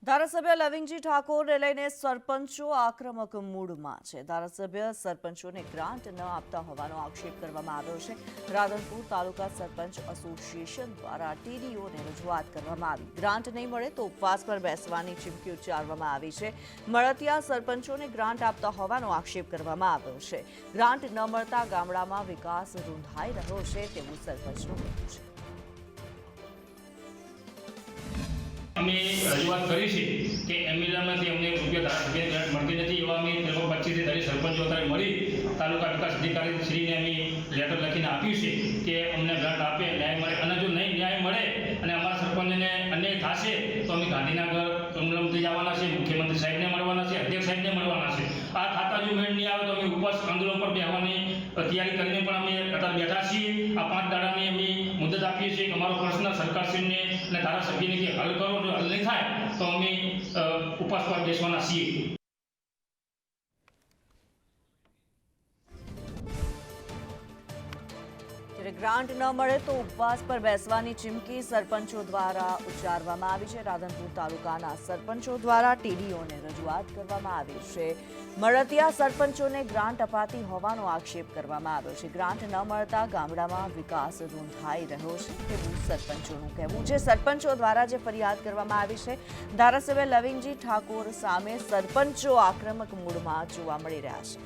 ધારાસભ્ય લવિંગજી ઠાકોરને લઈને સરપંચો આક્રમક મૂડમાં છે। ધારાસભ્ય સરપંચોને ગ્રાન્ટ ન આપતા હોવાનો આક્ષેપ કરવામાં આવ્યો છે। રાધનપુર તાલુકા સરપંચ એસોસિએશન દ્વારા ટીડીઓને રજૂઆત કરવામાં આવી। ગ્રાન્ટ નહીં મળે તો ઉપવાસ પર બેસવાની ચીમકી ઉચ્ચારવામાં આવી છે। મળતિયા સરપંચોને ગ્રાન્ટ આપતા હોવાનો આક્ષેપ કરવામાં આવ્યો છે। ગ્રાન્ટ ન મળતા ગામડામાં વિકાસ રૂંધાઈ રહ્યો છે તેવું સરપંચનું કહેવું છે। અમે રજૂઆત કરી છે કે એમએલએમાંથી અમને રૂપિયા ધારાસભ્ય ગ્રાન્ટ મળતી નથી। એવા અમે 25 થી 30 સરપંચો અત્યારે મળી તાલુકા વિકાસ અધિકારી શ્રીને અમે લેટર લખીને આપ્યું છે કે અમને ગ્રાન્ટ આપે, ન્યાય મળે, અને જો નહીં ન્યાય મળે અને અમારા સરપંચને અન્યાય થશે તો અમે ગાંધીનગર કમલમથી જવાના છે, મુખ્યમંત્રી સાહેબને મળવાના છે, અધ્યક્ષ સાહેબને મળવાના છે। આ ખાતા જો મેળ નહીં આવે તો અમે ઉપવાસ આંદોલન પર બેસવાની તૈયારી કરીને પણ અમે અત્યારે બેઠા છીએ। આ 5 દાડાની અમે મુદત આપીએ છીએ કે અમારો પ્રશ્ન સરકારશ્રીને અને ધારાસભ્યને કે હલ કરો। જો હલ નહીં થાય તો અમે ઉપવાસ પર બેસવાના છીએ। ગ્રાન્ટ ન મળે તો ઉપવાસ પર બેસવાની ચીમકી સરપંચો દ્વારા ઉચ્ચારવામાં આવી છે। રાધનપુર તાલુકાના સરપંચો દ્વારા ટીડીઓને રજૂઆત કરવામાં આવી છે। મળતિયા સરપંચોને ગ્રાન્ટ અપાતી હોવાનો આક્ષેપ કરવામાં આવ્યો છે। ગ્રાન્ટ ન મળતા ગામડામાં વિકાસ રૂંધાઈ રહ્યો છે તેવું સરપંચોનું કહેવું છે। સરપંચો દ્વારા જે ફરિયાદ કરવામાં આવી છે, ધારાસભ્ય લવિંગજી ઠાકોર સામે સરપંચો આક્રમક મૂડમાં જોવા મળી રહ્યા છે।